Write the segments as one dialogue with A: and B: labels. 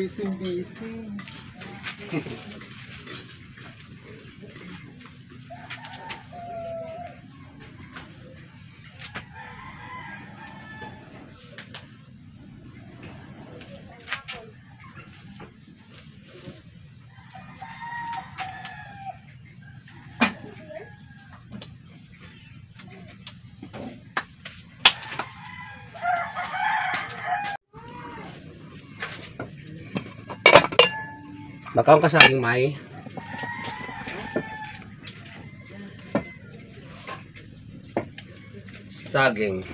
A: Busy.
B: Bakaw ka sa aking may. Saging.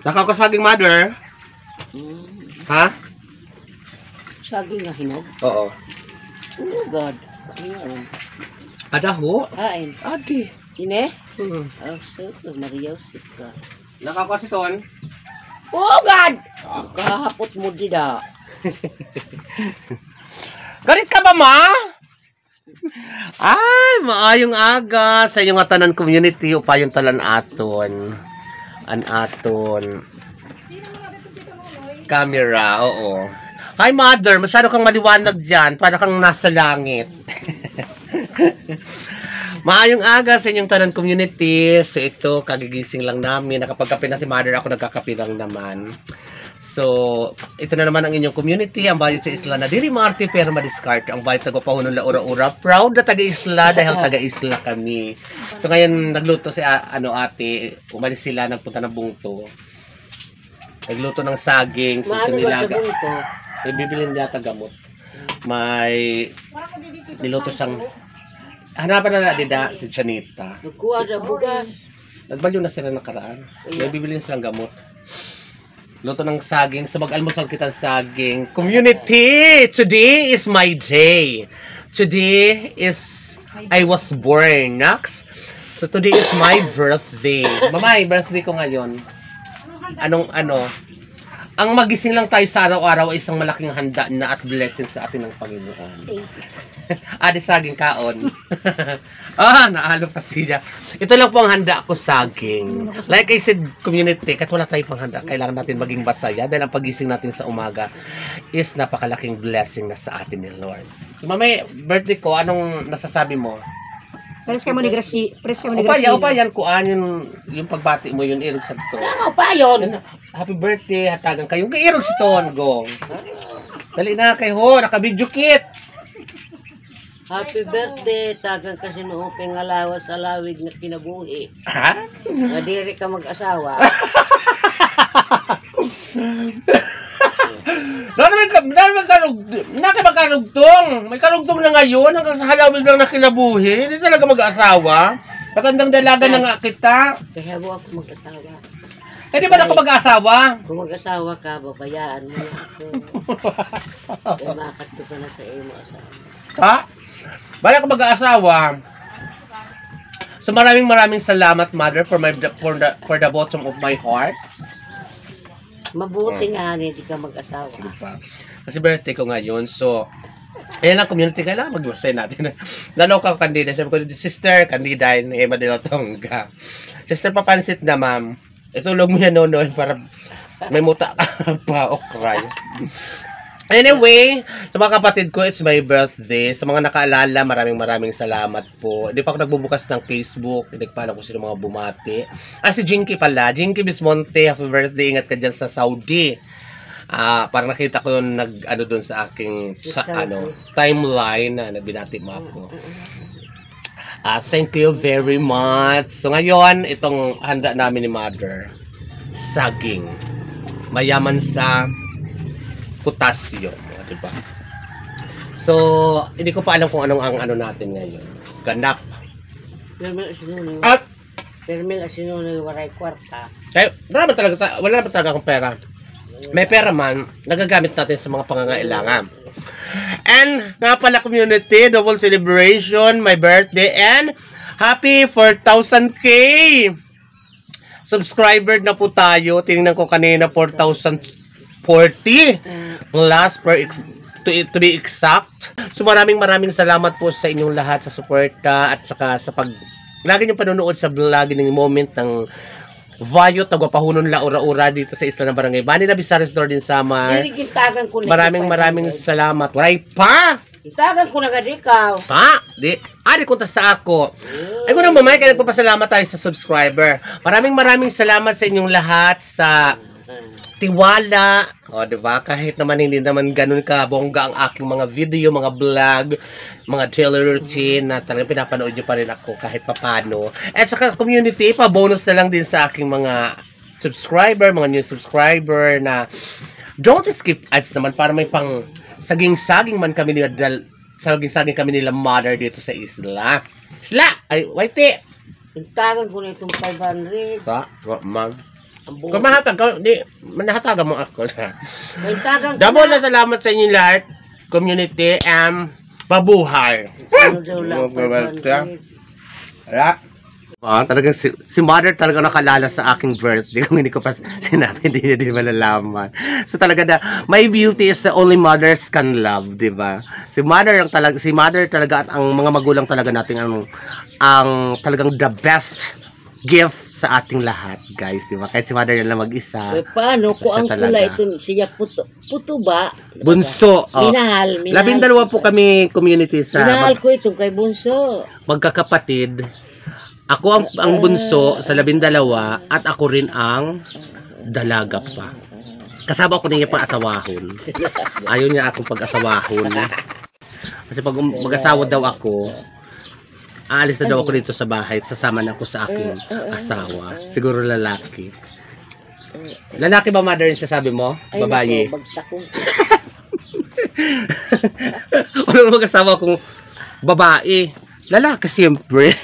B: Bakaw ka sa aking mother. Ha?
C: Saging nga hinog?
B: Oo.
C: Oh God. Ayun.
B: Adaho?
C: Kain.
B: Adi.
C: Ine? Oh, super. Mariosip ka.
B: Nakaw ka si Ton?
C: Oh God! Kahapot mo dida.
B: Galit ka ba, ma? Ay, maayong aga sa inyong tanan community upayon talan aton. An aton camera, oo. Hi, mother. Masyado kang maliwanag dyan. Para kang nasa langit. Maayong aga sa inyong tanan community. So, ito, kagigising lang namin. Nakapagkape na si mother. Ako nagkakape lang naman. So, ito na naman ang inyong community. Ang bayot sa isla na diri Marte pero madiskarte. Ang bayot nagpapahunon la ura-ura. Proud na taga-isla dahil taga-isla kami. So, ngayon nagluto si ate. Umalis sila, nagpunta ng bungto. Nagluto ng saging. So,
C: Maano ba sa bunto?
B: May bibilin yata gamot. May niluto siyang hanapan na dida si Janita.
C: Nagkuha sa bugas.
B: Nagbalyo na sila nakaraan. May bibilin silang gamot. Luto ng saging. So mag-almusal kita ng saging. Community! Today is my day. Today is I was born. Next. So today is my birthday. Mamay, birthday ko ngayon. Ang magising lang tayo sa araw-araw ay isang malaking handa na at blessing sa atin ng Panginoon. Adi saging kaon. Naalo pa siya. Ito lang po ang handa ko, saging. Like I said, community, kahit wala tayong panghanda, kailangan natin maging masaya dahil ang pagising natin sa umaga is napakalaking blessing na sa atin ni Lord. So, mamay, birthday ko, anong nasasabi mo?
D: Pares ka mo ni Gracie.
B: Upayan ko yung pagbati mo yun, irog sa to.
C: Payon!
B: Happy birthday, hatagan kayo. Irog si Ton, gong. Dali na kayo, naka-video kit.
C: Happy birthday! Tagang kasi noong pingalawas sa lawig na kinabuhi.
B: Ha?
C: Nga diri ka mag-asawa.
B: Nakakarugtong. May karugtong na ngayon. Hanggang sa halawig lang na kinabuhi. Hindi talaga mag-asawa. Patandang dalaga na nga kita.
C: Kaya mo ako mag-asawa.
B: Eh, di ba na ako mag-asawa?
C: Kung mag-asawa ka, babayaan mo na ako. Kaya makakadto ka na sa iyo asawa.
B: Ha? Bala ko mag-asawa. So maraming salamat, mother, for the bottom of my heart.
C: Mabuti nga hindi ka mag-asawa.
B: Kasi birthday ko ngayon. So, ayan lang community, kailangan mag-masay natin. Lalo ka kandida. Sabi ko, sister, kandida, Emma de la Tonga. Sister, papansit na, ma'am. Itulog mo yan, Nonoy, para may muta ka pa o cry. Anyway, sa mga kapatid ko, it's my birthday. Sa mga nakaalala, maraming salamat po. Hindi pa ako nagbubukas ng Facebook. Hindi pa alam kung sino mga bumati. Si Jinky pala. Jinky Bismonte, happy birthday. Ingat ka dyan sa Saudi. Parang nakita ko yung doon sa aking timeline na binati mo ako. Thank you very much. So ngayon, itong handa namin ni Mother, saging. Mayaman sa potassium, diba? So, hindi ko pa alam kung anong ang natin ngayon. Ganap. At
C: Permil asino na waray kwarta.
B: Kaya, wala naman talaga akong pera. May pera man, nagagamit natin sa mga pangangailangan. And, nga pala community, double celebration, my birthday, and happy 4,000K! Subscriber na po tayo. Tingnan ko kanina 4,040 plus to be exact. So maraming salamat po sa inyong lahat sa suporta at saka sa lagi niyong panonood sa vlog ng moment ng Vayo Tagwapahunon La Ura-Ura dito sa isla ng Barangay Bani na Bisares Northern Samar. Maraming salamat. Waray pa!
C: Itagan ko na gadikaw.
B: Ha? Di kunta sa ako. Ay ko nang mamay, kaya nagpapasalamat tayo sa subscriber. Maraming salamat sa inyong lahat sa tiwala. O, diba? Kahit naman hindi naman ganun ka bongga ang aking mga video, mga vlog, mga daily routine na talagang pinapanood nyo pa rin ako kahit papano. At saka community, pa-bonus na lang din sa aking mga subscriber, mga new subscriber na don't skip ads naman para may pang saging-saging man kami saging-saging kami nila mother dito sa isla. Ay, waiti!
C: Itagan ko na itong 500.
B: Ma'am. Kung mahatag ka, manahatagan mo ako.
C: Itagan ko
B: Double na salamat sa inyo lahat, community, mabuhay.
C: Ano daw lang 500?
B: Wala. Talagang si mother talaga nakalala sa aking birthday. Kung hindi ko pa sinabi, hindi niya din malalaman. So talaga na, my beauty is the only mothers can love, di ba? Si mother talaga at ang mga magulang talaga natin ang talagang the best gift sa ating lahat, guys, di ba? Kahit si mother lang mag-isa.
C: Paano ko ang kulay ito siya puto ba?
B: Bunso.
C: Minahal.
B: 12 po kami community sa
C: minahal ko itong kay Bunso.
B: Magkakapatid. Ako ang bunso sa 12 at ako rin ang dalaga pa. Kasama ko niya pang-asawahon. Ayaw niya akong pag-asawahon. Kasi pag mag-asawa daw ako, aalis na daw ako dito sa bahay, sasama na ako sa aking asawa. Siguro lalaki. Lalaki ba, mother, yung sasabi mo? Babae. Ano mag-asawa kong babae? Lalaki siyempre.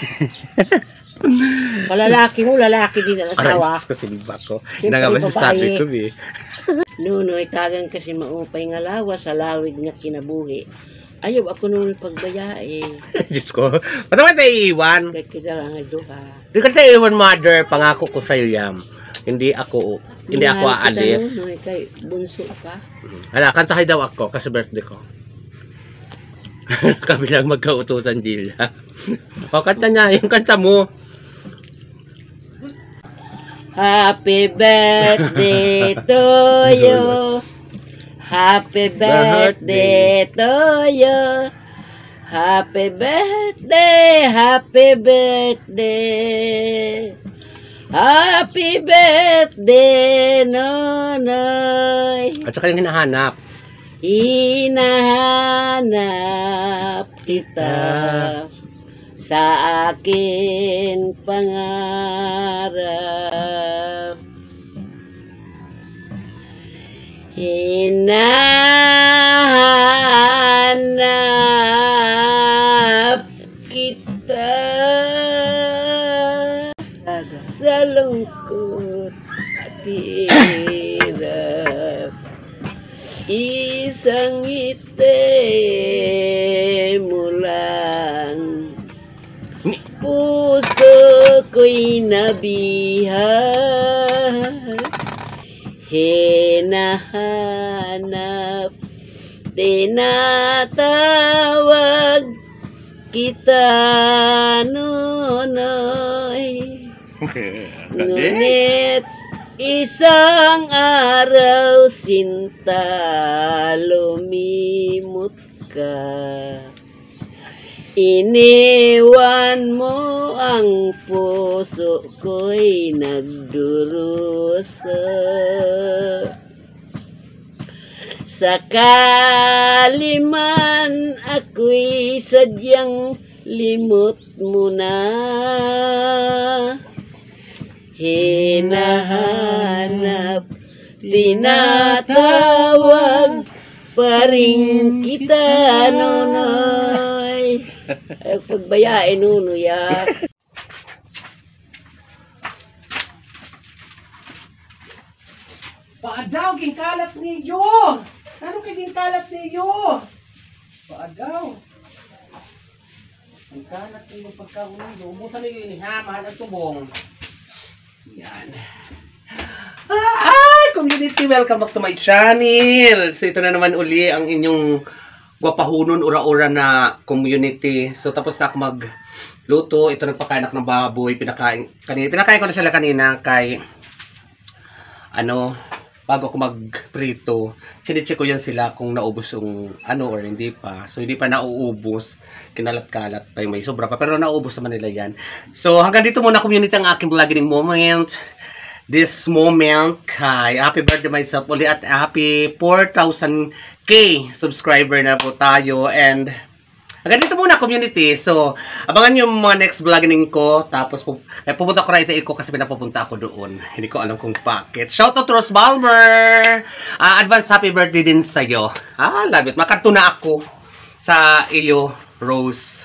C: Palalaki mo, lalaki din ang asawa.
B: Aray, kasi ba ko? Nagawa sasabi ko eh.
C: Nuno, itagan kasi maupay nga lawa sa lawig nga kinabuhi. Ayaw ako nung pagbayae.
B: Diyos ko. Ba't naman tayo iiwan?
C: Kaya kita lang ay duha.
B: Hindi ka tayo iiwan, mother. Pangako ko sa'yo yan. Hindi ako aalis.
C: Nuno, kay bunso ka.
B: Hala, kantahay daw ako kasi birthday ko. Kami lang magkautusan, Gila. O, kanta niya. Yung kanta mo.
C: Happy birthday to you. Happy birthday to you. Happy birthday, happy birthday. Happy birthday, Nonoy.
B: At saka yung hinahanap.
C: Hinahanap kita sa akin pangarap. Hinahanap kita sa lungkot at hirap. Isang ngiti mo lang, puso ko'y nabihan. Hinahanap, tinatawag kita, Nonoy. Ngunit isang araw, sinta, lumimot ka. Iniwan mo ang puso ko'y nagdurusa. Sakali man ako'y sadyang limot mo na. Hinahanap, tinatawag pa rin kita, Nonoy. Ay, pagbayain, Nuno, ya.
B: Paadaw, ginkalat niyo! Ano kay ginkalat niyo? Paadaw. Ginkalat niyo pagkaulo. Ubusan niyo yun, ha? Mahal ang tubong. Yan. Hi, community! Welcome back to my channel! So, ito na naman uli ang inyong gwapahunon, ura-ura na community. So, tapos na ako magluto. Ito, nagpakain ako ng baboy. Pinakain ko na sila kanina kay bago ako magprito, sinicheck ko yan sila kung naubos yung or hindi pa. So, hindi pa nauubos. Kinalat-kalat pa yung may sobra pa. Pero naubos naman nila yan. So, hanggang dito muna community ang aking vlogging moment. This moment, happy birthday myself uli at happy 4,000k subscriber na po tayo. And hanggang dito muna community. So, abangan yung mga next vlogging ko. Tapos, pupunta ko right ko kasi pinapupunta ako doon. Hindi ko alam kung bakit. Shoutout to Rose Balmer! Advance happy birthday din sa'yo. Love it. Makarto na ako sa iyo, Rose.